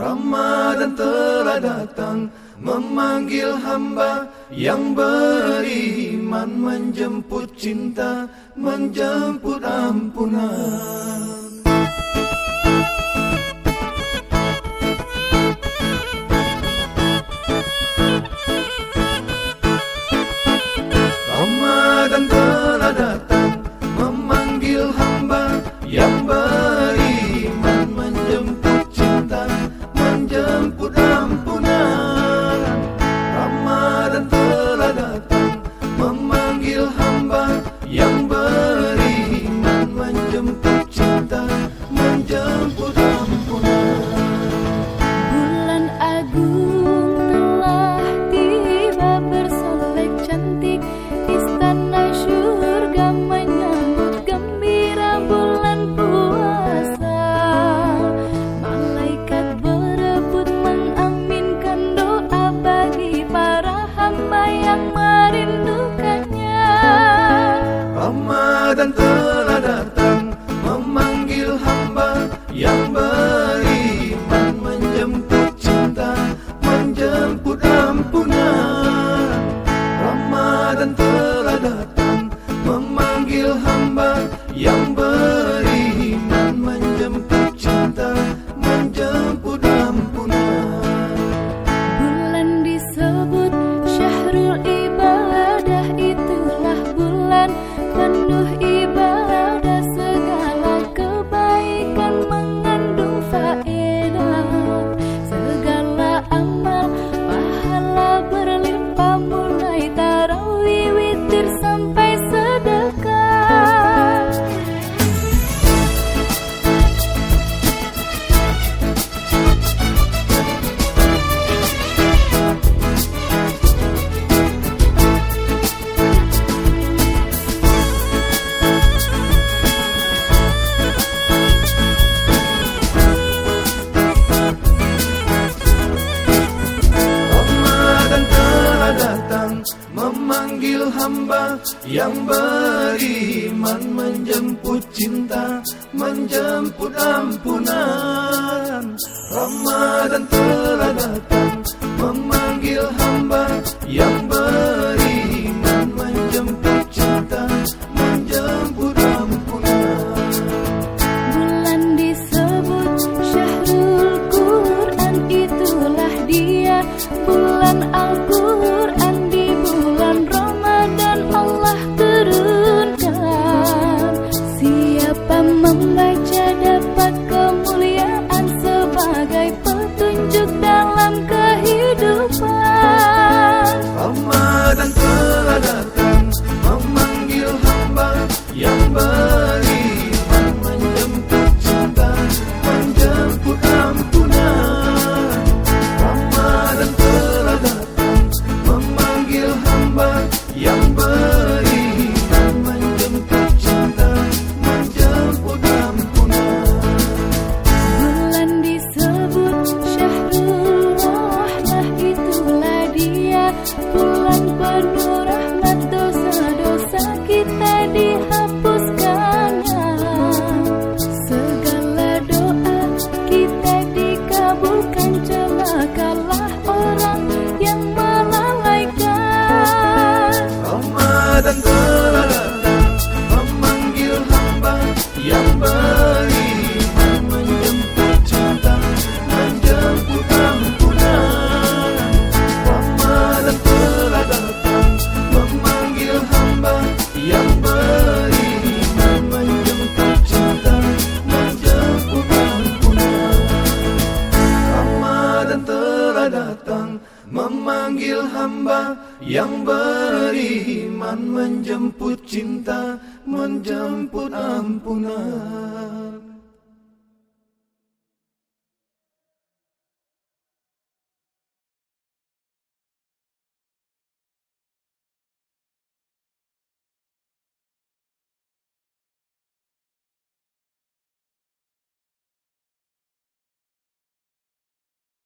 Ramadan telah datang, memanggil hamba yang beriman, menjemput cinta, menjemput ampunan. Ramadan telah datang, memanggil hamba yang beriman, menjemput cinta, menjemput ampunan. Ramadan telah datang, memanggil hamba yang beriman, menjemput cinta, menjemput ampunan. Bulan agung telah tiba, bersolek cantik, istana syurga menyambut gembira bulan puasa. Malaikat berebut mengaminkan doa bagi para hamba yang merindukannya. Ramadan telah datang, memanggil hamba yang beriman, menjemput cinta, menjemput ampunan. Ramadan telah datang, memanggil hamba yang beriman, menjemput cinta, menjemput ampunan. Bulan disebut syahrul ibadah, itulah bulan penuh ibadah, segala kebaikan mengandung faedah, segala amal pahala berlimpah, mulai tarawih, witir sampai sedekah. Ramadan telah datang, memanggil hamba yang beriman, menjemput cinta, menjemput ampunan. Ramadan telah datang, memanggil hamba yang beriman, menjemput cinta, menjemput ampunan. Bulan disebut syahrul Quran, itulah dia bulan Al-Quran. Di bulan Ramadan Allah turunkan, siapa membaca dapat kemuliaan, sebagai petunjuk dalam kehidupan. Ramadan telah datang, memanggil hamba yang beriman, menjemput cinta, menjemput ampunan. Ramadan telah datang, memanggil hamba yang beriman, menjemput cinta, menjemput ampunan. Bulan disebut syahrul rahmah, itulah dia bulan penuh rahmat, dosa-dosa kita dihapuskannya, segala doa kita dikabulkan, celakalah orang yang melalaikan. Ramadan telah datang, memanggil hamba yang beriman, menjemput cinta, menjemput ampunan. Ramadan telah datang, memanggil hamba yang beriman, menjemput cinta, menjemput ampunan. Ramadan telah datang, memanggil hamba yang beriman, menjemput cinta, menjemput ampunan.